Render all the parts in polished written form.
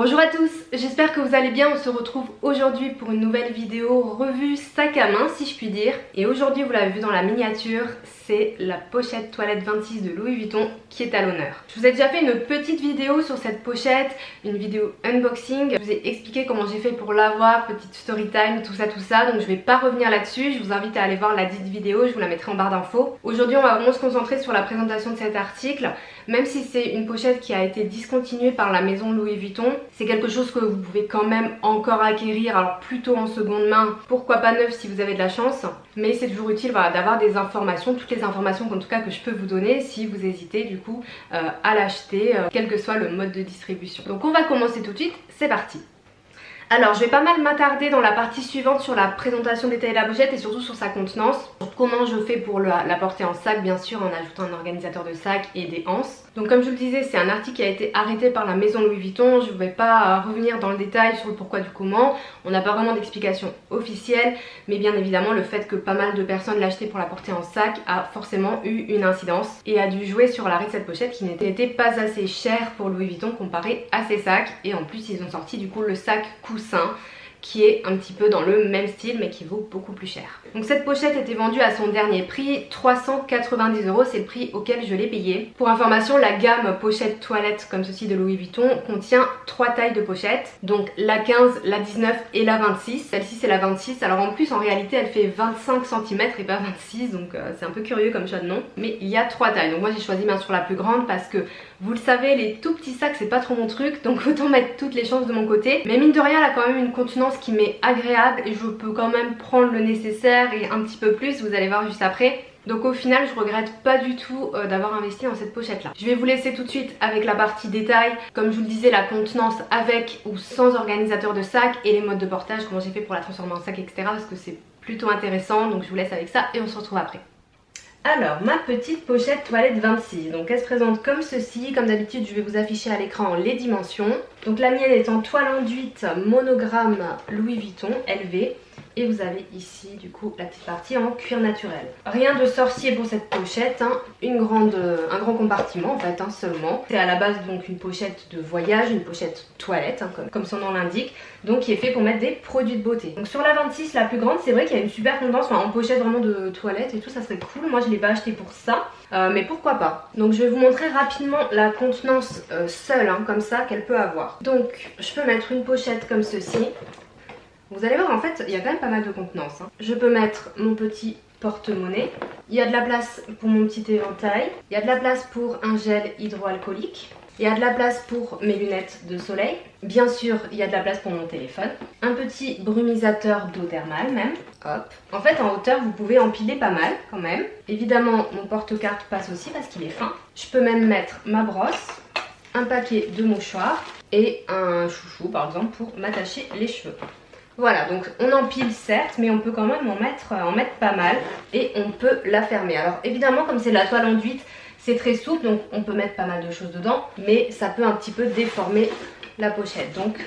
Bonjour à tous, j'espère que vous allez bien. On se retrouve aujourd'hui pour une nouvelle vidéo revue sac à main si je puis dire. Et aujourd'hui, vous l'avez vu dans la miniature, c'est la pochette toilette 26 de Louis Vuitton qui est à l'honneur. Je vous ai déjà fait une petite vidéo sur cette pochette, une vidéo unboxing. Je vous ai expliqué comment j'ai fait pour l'avoir, petite story time, tout ça. Donc je vais pas revenir là-dessus, je vous invite à aller voir la dite vidéo, je vous la mettrai en barre d'infos. Aujourd'hui, on va vraiment se concentrer sur la présentation de cet article. Même si c'est une pochette qui a été discontinuée par la maison Louis Vuitton, c'est quelque chose que vous pouvez quand même encore acquérir, alors plutôt en seconde main, pourquoi pas neuf si vous avez de la chance. Mais c'est toujours utile voilà, d'avoir des informations, toutes les informations en tout cas que je peux vous donner si vous hésitez du coup à l'acheter, quel que soit le mode de distribution. Donc on va commencer tout de suite, c'est parti. Alors je vais pas mal m'attarder dans la partie suivante sur la présentation détaillée de la pochette et surtout sur sa contenance. Comment je fais pour la porter en sac, bien sûr en ajoutant un organisateur de sac et des anses. Donc comme je le disais, c'est un article qui a été arrêté par la maison Louis Vuitton. Je ne vais pas revenir dans le détail sur le pourquoi du comment. On n'a pas vraiment d'explication officielle, mais bien évidemment le fait que pas mal de personnes l'achetaient pour la porter en sac a forcément eu une incidence et a dû jouer sur l'arrêt de cette pochette qui n'était pas assez cher pour Louis Vuitton comparé à ses sacs. Et en plus ils ont sorti du coup le sac coussin qui est un petit peu dans le même style mais qui vaut beaucoup plus cher. Donc cette pochette était vendue à son dernier prix, 390 €, c'est le prix auquel je l'ai payé. Pour information, la gamme pochette toilette comme ceci de Louis Vuitton contient 3 tailles de pochettes, donc la 15, la 19 et la 26. Celle-ci c'est la 26, alors en plus en réalité elle fait 25 cm et pas 26, donc c'est un peu curieux comme choix de nom. Mais il y a 3 tailles, donc moi j'ai choisi bien sûr la plus grande parce que vous le savez, les tout petits sacs c'est pas trop mon truc, donc autant mettre toutes les chances de mon côté. Mais mine de rien, elle a quand même une contenance qui m'est agréable et je peux quand même prendre le nécessaire et un petit peu plus, vous allez voir juste après. Donc au final je regrette pas du tout d'avoir investi dans cette pochette là. Je vais vous laisser tout de suite avec la partie détail, comme je vous le disais, la contenance avec ou sans organisateur de sac et les modes de portage, comment j'ai fait pour la transformer en sac, etc. parce que c'est plutôt intéressant, donc je vous laisse avec ça et on se retrouve après. Alors, ma petite pochette toilette 26, donc elle se présente comme ceci. Comme d'habitude, je vais vous afficher à l'écran les dimensions. Donc la mienne est en toile enduite monogramme Louis Vuitton LV. Et vous avez ici du coup la petite partie en cuir naturel. Rien de sorcier pour cette pochette, hein. Un grand compartiment en fait, hein, seulement. C'est à la base donc une pochette de voyage, une pochette toilette, hein, comme son nom l'indique. Donc qui est fait pour mettre des produits de beauté. Donc sur la 26, la plus grande, c'est vrai qu'il y a une super contenance, en pochette vraiment de toilette et tout, ça serait cool. Moi je ne l'ai pas acheté pour ça, mais pourquoi pas. Donc je vais vous montrer rapidement la contenance seule, hein, comme ça, qu'elle peut avoir. Donc je peux mettre une pochette comme ceci. Vous allez voir, en fait, il y a quand même pas mal de contenance, hein. Je peux mettre mon petit porte-monnaie. Il y a de la place pour mon petit éventail. Il y a de la place pour un gel hydroalcoolique. Il y a de la place pour mes lunettes de soleil. Bien sûr, il y a de la place pour mon téléphone. Un petit brumisateur d'eau thermale même. Hop. En fait, en hauteur, vous pouvez empiler pas mal quand même. Évidemment, mon porte-carte passe aussi parce qu'il est fin. Je peux même mettre ma brosse, un paquet de mouchoirs et un chouchou par exemple pour m'attacher les cheveux. Voilà, donc on empile certes, mais on peut quand même en mettre pas mal et on peut la fermer. Alors évidemment, comme c'est de la toile enduite, c'est très souple, donc on peut mettre pas mal de choses dedans, mais ça peut un petit peu déformer la pochette, donc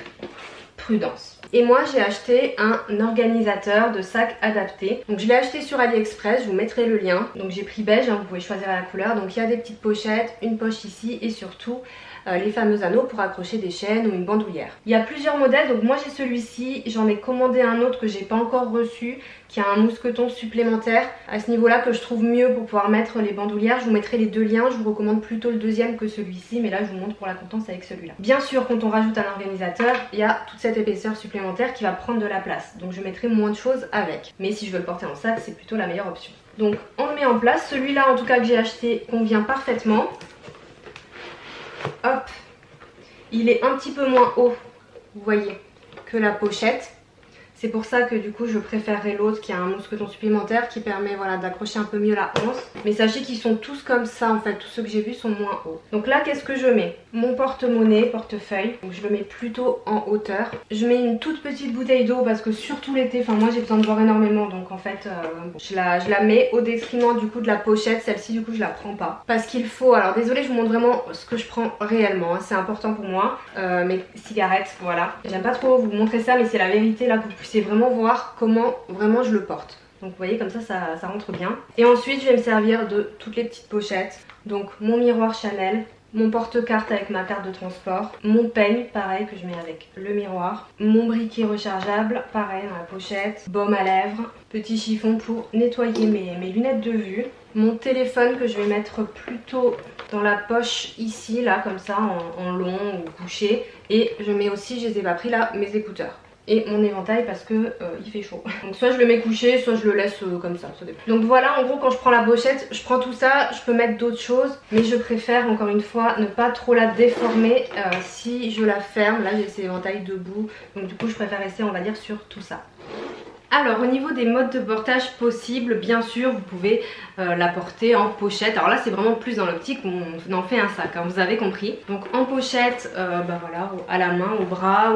prudence. Et moi j'ai acheté un organisateur de sac adapté. Donc je l'ai acheté sur AliExpress, je vous mettrai le lien. Donc j'ai pris beige, hein, vous pouvez choisir la couleur. Donc il y a des petites pochettes, une poche ici et surtout les fameux anneaux pour accrocher des chaînes ou une bandoulière. Il y a plusieurs modèles, donc moi j'ai celui-ci, j'en ai commandé un autre que j'ai pas encore reçu, qui a un mousqueton supplémentaire à ce niveau là que je trouve mieux pour pouvoir mettre les bandoulières. Je vous mettrai les deux liens, je vous recommande plutôt le deuxième que celui-ci, mais là je vous montre pour la contenance avec celui-là. Bien sûr, quand on rajoute un organisateur, il y a toute cette épaisseur supplémentaire qui va prendre de la place, donc je mettrai moins de choses avec, mais si je veux le porter en sac, c'est plutôt la meilleure option. Donc on le met en place, celui-là en tout cas que j'ai acheté convient parfaitement. Hop, il est un petit peu moins haut, vous voyez, que la pochette. C'est pour ça que du coup je préférerais l'autre qui a un mousqueton supplémentaire qui permet voilà, d'accrocher un peu mieux la hanche. Mais sachez qu'ils sont tous comme ça en fait, tous ceux que j'ai vus sont moins hauts. Donc là qu'est-ce que je mets? Mon porte-monnaie, portefeuille, donc je le mets plutôt en hauteur. Je mets une toute petite bouteille d'eau parce que surtout l'été, enfin moi j'ai besoin de boire énormément, donc en fait bon, je la mets au détriment du coup de la pochette. Celle-ci du coup je la prends pas. Parce qu'il faut, alors désolée je vous montre vraiment ce que je prends réellement, hein, c'est important pour moi. Mes cigarettes, voilà. J'aime pas trop vous montrer ça mais c'est la vérité là que vous puissiez vraiment voir comment vraiment je le porte. Donc vous voyez comme ça rentre bien. Et ensuite je vais me servir de toutes les petites pochettes. Donc mon miroir Chanel, mon porte-carte avec ma carte de transport, mon peigne, pareil, que je mets avec le miroir, mon briquet rechargeable, pareil dans la pochette, baume à lèvres, petit chiffon pour nettoyer mes lunettes de vue, mon téléphone que je vais mettre plutôt dans la poche ici, là, comme ça, en long ou couché, et je mets aussi, je les ai pas pris là, mes écouteurs. Et mon éventail parce que il fait chaud. Donc soit je le mets couché, soit je le laisse comme ça dépend. Donc voilà, en gros quand je prends la pochette, je prends tout ça, je peux mettre d'autres choses, mais je préfère encore une fois ne pas trop la déformer si je la ferme. Là j'ai cet éventail debout, donc du coup je préfère rester on va dire sur tout ça. Alors au niveau des modes de portage possibles, bien sûr vous pouvez la porter en pochette. Alors là c'est vraiment plus dans l'optique où on en fait un sac, hein, vous avez compris. Donc en pochette, bah voilà, à la main, au bras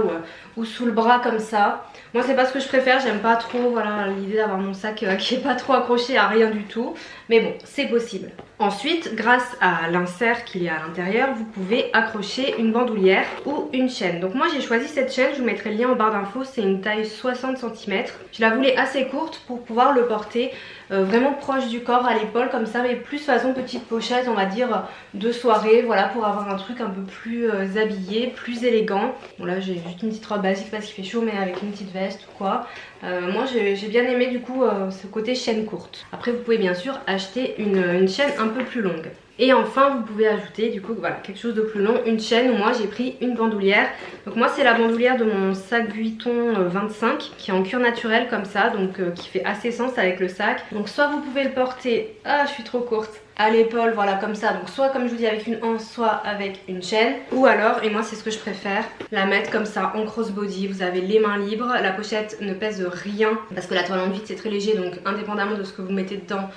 ou sous le bras comme ça. Moi c'est pas ce que je préfère, j'aime pas trop voilà, l'idée d'avoir mon sac qui est pas trop accroché à rien du tout. Mais bon, c'est possible. Ensuite, grâce à l'insert qu'il y a à l'intérieur, vous pouvez accrocher une bandoulière ou une chaîne. Donc moi j'ai choisi cette chaîne, je vous mettrai le lien en barre d'infos, c'est une taille 60 cm. Je la voulais assez courte pour pouvoir le porter vraiment proche du corps à l'épaule comme ça, mais plus façon petite pochette on va dire de soirée, voilà, pour avoir un truc un peu plus habillé, plus élégant. Bon là j'ai juste une petite robe basique parce qu'il fait chaud, mais avec une petite veste ou quoi. Moi j'ai bien aimé du coup ce côté chaîne courte. Après vous pouvez bien sûr acheter une chaîne un peu plus longue. Et enfin vous pouvez ajouter du coup voilà quelque chose de plus long, une chaîne où moi j'ai pris une bandoulière. Donc moi c'est la bandoulière de mon sac Vuitton 25 qui est en cuir naturel comme ça, donc qui fait assez sens avec le sac. Donc soit vous pouvez le porter, ah je suis trop courte, à l'épaule voilà comme ça, donc soit comme je vous dis avec une anse, soit avec une chaîne, ou alors, et moi c'est ce que je préfère, la mettre comme ça en crossbody. Vous avez les mains libres, la pochette ne pèse rien parce que la toile enduite c'est très léger, donc indépendamment de ce que vous mettez dedans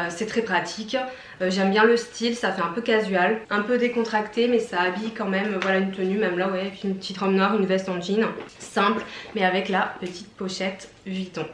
c'est très pratique. J'aime bien le style, ça fait un peu casual, un peu décontracté, mais ça habille quand même voilà une tenue, même là ouais, avec une petite robe noire, une veste en jean, simple mais avec la petite pochette Vuitton.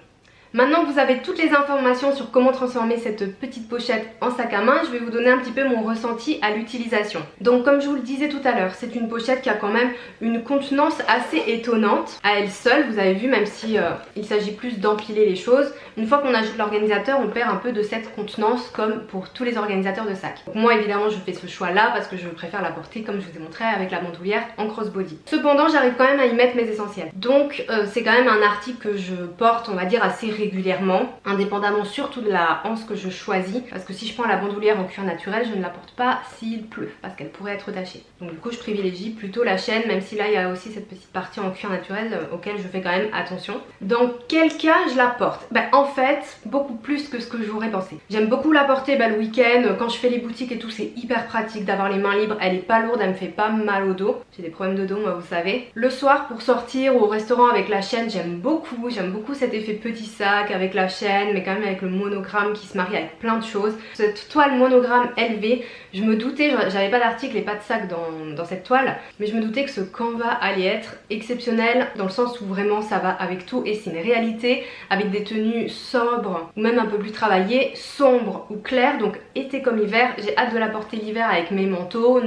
Maintenant que vous avez toutes les informations sur comment transformer cette petite pochette en sac à main, je vais vous donner un petit peu mon ressenti à l'utilisation. Donc comme je vous le disais tout à l'heure, c'est une pochette qui a quand même une contenance assez étonnante à elle seule. Vous avez vu, même si il s'agit plus d'empiler les choses, une fois qu'on ajoute l'organisateur, on perd un peu de cette contenance comme pour tous les organisateurs de sacs. Donc moi évidemment je fais ce choix là parce que je préfère la porter comme je vous ai montré avec la bandoulière en crossbody. Cependant j'arrive quand même à y mettre mes essentiels. Donc c'est quand même un article que je porte on va dire assez régulièrement, indépendamment surtout de la anse que je choisis, parce que si je prends la bandoulière en cuir naturel, je ne la porte pas s'il pleut, parce qu'elle pourrait être tachée. Donc du coup je privilégie plutôt la chaîne, même si là il y a aussi cette petite partie en cuir naturel auquel je fais quand même attention. Dans quel cas je la porte? En fait, beaucoup plus que ce que j'aurais pensé. J'aime beaucoup la porter le week-end, quand je fais les boutiques et tout, c'est hyper pratique d'avoir les mains libres, elle est pas lourde, elle me fait pas mal au dos. J'ai des problèmes de dos moi vous savez. Le soir pour sortir au restaurant avec la chaîne, j'aime beaucoup cet effet petit sac avec la chaîne, mais quand même avec le monogramme qui se marie avec plein de choses. Cette toile monogramme élevée, je me doutais, j'avais pas d'article et pas de sac dans cette toile, mais je me doutais que ce canevas allait être exceptionnel dans le sens où vraiment ça va avec tout et c'est une réalité avec des tenues sobres ou même un peu plus travaillées, sombres ou claires, donc été comme hiver. J'ai hâte de la porter l'hiver avec mes manteaux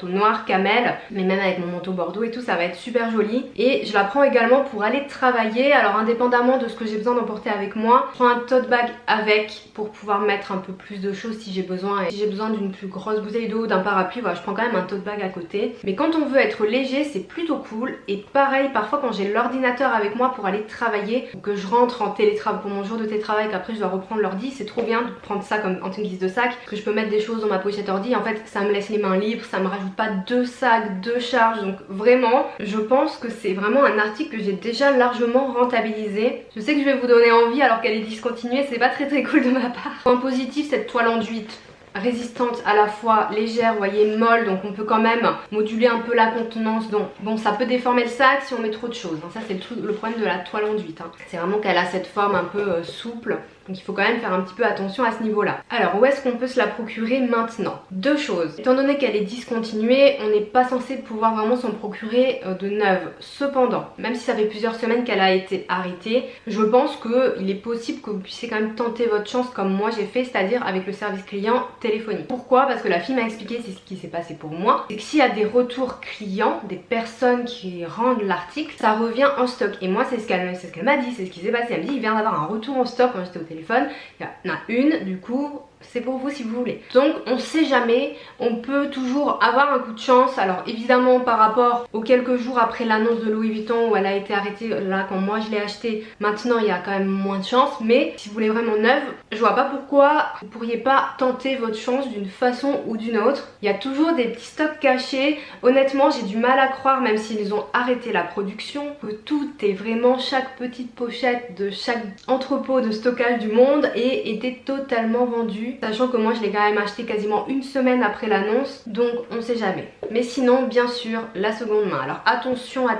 noirs, camel, mais même avec mon manteau bordeaux et tout, ça va être super joli. Et je la prends également pour aller travailler, alors indépendamment de ce que j'ai besoin d'emporter avec moi, je prends un tote bag avec pour pouvoir mettre un peu plus de choses si j'ai besoin, et si j'ai besoin d'une plus grosse bouteille d'eau, d'un parapluie, voilà, je prends quand même un tote bag à côté. Mais quand on veut être léger, c'est plutôt cool. Et pareil, parfois quand j'ai l'ordinateur avec moi pour aller travailler, ou que je rentre en télétravail pour mon jour de télétravail, qu'après je dois reprendre l'ordi, c'est trop bien de prendre ça comme en guise de sac, que je peux mettre des choses dans ma pochette ordi. En fait ça me laisse les mains libres, ça me rajoute pas deux sacs, deux charges, donc vraiment je pense que c'est vraiment un article que j'ai déjà largement rentabilisé. Je sais que je vais vous donner envie alors qu'elle est discontinuée, c'est pas très cool de ma part. En positif, cette toile enduite résistante, à la fois légère, vous voyez, molle, donc on peut quand même moduler un peu la contenance. Donc bon, ça peut déformer le sac si on met trop de choses, hein. Ça c'est le problème de la toile enduite, hein. C'est vraiment qu'elle a cette forme un peu souple, donc il faut quand même faire un petit peu attention à ce niveau là. Alors où est-ce qu'on peut se la procurer maintenant? Deux choses. Étant donné qu'elle est discontinuée, on n'est pas censé pouvoir vraiment s'en procurer de neuve. Cependant, même si ça fait plusieurs semaines qu'elle a été arrêtée, je pense qu'il est possible que vous puissiez quand même tenter votre chance comme moi j'ai fait, c'est-à-dire avec le service client téléphonique. Pourquoi? Parce que la fille m'a expliqué, c'est ce qui s'est passé pour moi, c'est que s'il y a des retours clients, des personnes qui rendent l'article, ça revient en stock. Et moi c'est ce qu'elle m'a dit, c'est ce qui s'est passé. Elle me dit il vient d'avoir un retour en stock quand j'étais au téléphone, il y en a une, du coup c'est pour vous si vous voulez. Donc on sait jamais, on peut toujours avoir un coup de chance. Alors évidemment par rapport aux quelques jours après l'annonce de Louis Vuitton où elle a été arrêtée, là quand moi je l'ai acheté, maintenant il y a quand même moins de chance. Mais si vous voulez vraiment neuve, je vois pas pourquoi vous pourriez pas tenter votre chance d'une façon ou d'une autre. Il y a toujours des petits stocks cachés. Honnêtement j'ai du mal à croire, même s'ils ont arrêté la production, que tout est vraiment, chaque petite pochette de chaque entrepôt de stockage du monde et était totalement vendu. Sachant que moi je l'ai quand même acheté quasiment une semaine après l'annonce, donc on sait jamais. Mais sinon bien sûr la seconde main. Alors attention à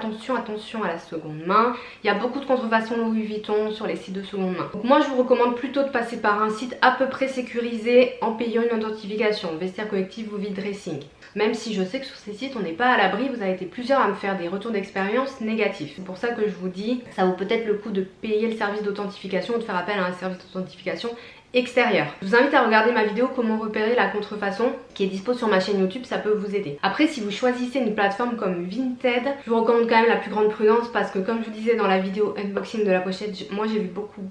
la seconde main. Il y a beaucoup de contrefaçons Louis Vuitton sur les sites de seconde main. Donc moi je vous recommande plutôt de passer par un site à peu près sécurisé en payant une authentification, Vestiaire Collective ou Vide Dressing. Même si je sais que sur ces sites on n'est pas à l'abri, vous avez été plusieurs à me faire des retours d'expérience négatifs. C'est pour ça que je vous dis, ça vaut peut-être le coup de payer le service d'authentification ou de faire appel à un service d'authentification extérieur. Je vous invite à regarder ma vidéo comment repérer la contrefaçon qui est dispo sur ma chaîne YouTube, ça peut vous aider. Après si vous choisissez une plateforme comme Vinted, je vous recommande quand même la plus grande prudence parce que comme je vous disais dans la vidéo unboxing de la pochette, moi j'ai vu beaucoup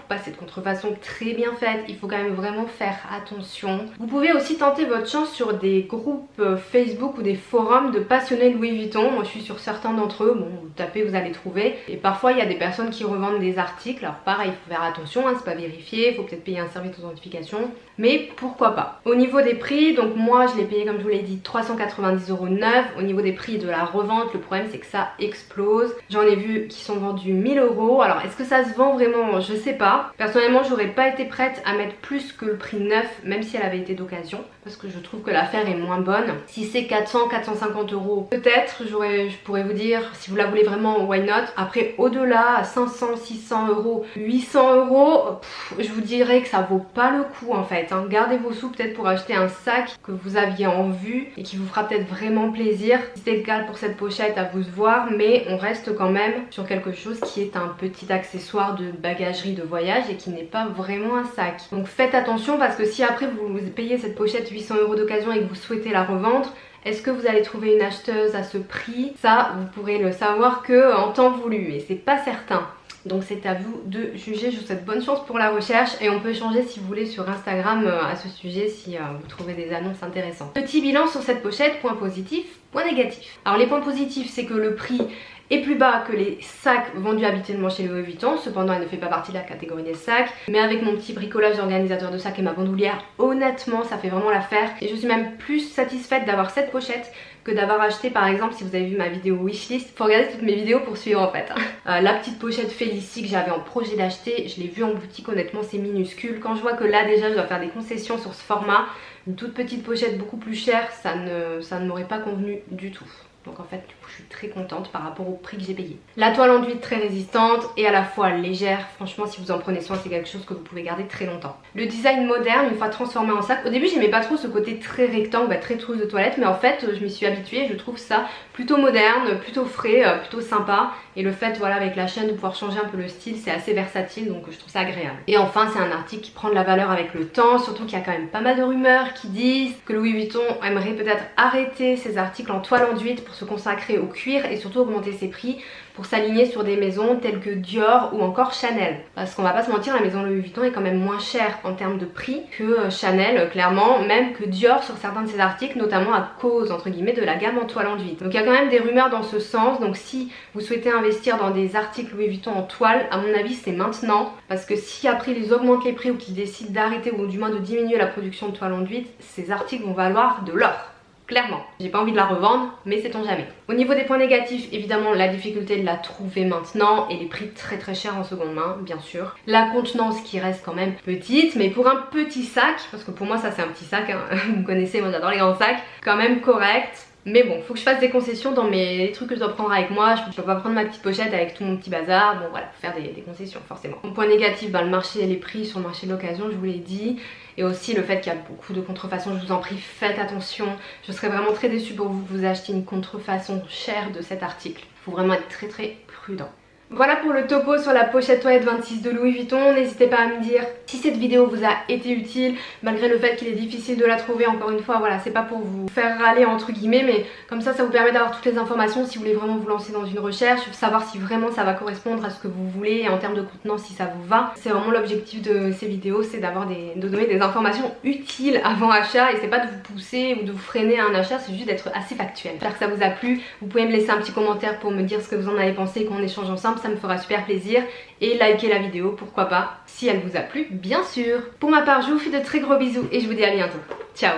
passer de contrefaçon très bien faite. Il faut quand même vraiment faire attention. Vous pouvez aussi tenter votre chance sur des groupes Facebook ou des forums de passionnés de Louis Vuitton. Moi je suis sur certains d'entre eux, bon vous tapez vous allez trouver. Et parfois il y a des personnes qui revendent des articles, alors pareil il faut faire attention, hein, c'est pas vérifié, il faut payer un service d'authentification, mais pourquoi pas. Au niveau des prix, donc moi je l'ai payé comme je vous l'ai dit 390,09 €. Au niveau des prix de la revente, le problème c'est que ça explose. J'en ai vu qui sont vendus 1000 €. Alors est-ce que ça se vend vraiment? Je sais pas. Personnellement j'aurais pas été prête à mettre plus que le prix neuf, même si elle avait été d'occasion, parce que je trouve que l'affaire est moins bonne. Si c'est 400-450 €, peut-être je pourrais vous dire si vous la voulez vraiment, why not. Après au-delà à 500-600 €, 800 €, je vous dirais que ça vaut pas le coup en fait, hein. Gardez vos sous peut-être pour acheter un sac que vous aviez en vue et qui vous fera peut-être vraiment plaisir. Si c'est le cas pour cette pochette, à vous de voir, mais on reste quand même sur quelque chose qui est un petit accessoire de bagagerie de voyage et qui n'est pas vraiment un sac. Donc faites attention parce que si après vous payez cette pochette 800 € d'occasion et que vous souhaitez la revendre, est-ce que vous allez trouver une acheteuse à ce prix? Ça vous pourrez le savoir que en temps voulu et c'est pas certain. Donc c'est à vous de juger. Je vous souhaite bonne chance pour la recherche et on peut échanger si vous voulez sur Instagram à ce sujet si vous trouvez des annonces intéressantes. Petit bilan sur cette pochette, point positif, point négatif. Alors les points positifs c'est que le prix est plus bas que les sacs vendus habituellement chez Louis Vuitton, cependant elle ne fait pas partie de la catégorie des sacs, mais avec mon petit bricolage d'organisateur de sacs et ma bandoulière, honnêtement ça fait vraiment l'affaire et je suis même plus satisfaite d'avoir cette pochette que d'avoir acheté par exemple, si vous avez vu ma vidéo wishlist, faut regarder toutes mes vidéos pour suivre en fait. La petite pochette Félicie que j'avais en projet d'acheter, je l'ai vue en boutique, honnêtement c'est minuscule. Quand je vois que là déjà je dois faire des concessions sur ce format, une toute petite pochette beaucoup plus chère, ça ne m'aurait pas convenu du tout. Donc en fait du coup je suis très contente par rapport au prix que j'ai payé. La toile enduite très résistante et à la fois légère. Franchement si vous en prenez soin c'est quelque chose que vous pouvez garder très longtemps. Le design moderne une fois transformé en sac. Au début j'aimais pas trop ce côté très rectangle, très trousse de toilette, mais en fait je m'y suis habituée et je trouve ça plutôt moderne, plutôt frais, plutôt sympa. Et le fait voilà avec la chaîne de pouvoir changer un peu le style, c'est assez versatile donc je trouve ça agréable. Et enfin c'est un article qui prend de la valeur avec le temps, surtout qu'il y a quand même pas mal de rumeurs qui disent que Louis Vuitton aimerait peut-être arrêter ses articles en toile enduite pour se consacrer au cuir et surtout augmenter ses prix pour s'aligner sur des maisons telles que Dior ou encore Chanel. Parce qu'on va pas se mentir, la maison Louis Vuitton est quand même moins chère en termes de prix que Chanel, clairement, même que Dior sur certains de ses articles, notamment à cause entre guillemets de la gamme en toile enduite. Donc il y a quand même des rumeurs dans ce sens, donc si vous souhaitez investir dans des articles Louis Vuitton en toile, à mon avis c'est maintenant, parce que si après ils augmentent les prix ou qu'ils décident d'arrêter ou du moins de diminuer la production de toile enduite, ces articles vont valoir de l'or. Clairement, j'ai pas envie de la revendre, mais sait-on jamais. Au niveau des points négatifs, évidemment la difficulté de la trouver maintenant et les prix très chers en seconde main, bien sûr. La contenance qui reste quand même petite, mais pour un petit sac, parce que pour moi ça c'est un petit sac, hein, vous me connaissez, moi j'adore les grands sacs, quand même correct. Mais bon, faut que je fasse des concessions dans les trucs que je dois prendre avec moi. Je peux pas prendre ma petite pochette avec tout mon petit bazar. Bon voilà, faut faire des concessions forcément. Mon point négatif, le marché et les prix sur le marché de l'occasion, je vous l'ai dit. Et aussi le fait qu'il y a beaucoup de contrefaçons, je vous en prie, faites attention. Je serais vraiment très déçue pour vous que vous achetiez une contrefaçon chère de cet article. Il faut vraiment être très prudent. Voilà pour le topo sur la pochette toilette 26 de Louis Vuitton. N'hésitez pas à me dire si cette vidéo vous a été utile, malgré le fait qu'il est difficile de la trouver. Encore une fois, voilà, c'est pas pour vous faire râler entre guillemets, mais comme ça vous permet d'avoir toutes les informations si vous voulez vraiment vous lancer dans une recherche, savoir si vraiment ça va correspondre à ce que vous voulez et en termes de contenant si ça vous va. C'est vraiment l'objectif de ces vidéos, c'est de donner des informations utiles avant achat, et c'est pas de vous pousser ou de vous freiner à un achat, c'est juste d'être assez factuel. J'espère que ça vous a plu. Vous pouvez me laisser un petit commentaire pour me dire ce que vous en avez pensé et qu'on échange ensemble, ça me fera super plaisir. Et likez la vidéo, pourquoi pas, si elle vous a plu, bien sûr. Pour ma part, je vous fais de très gros bisous et je vous dis à bientôt. Ciao.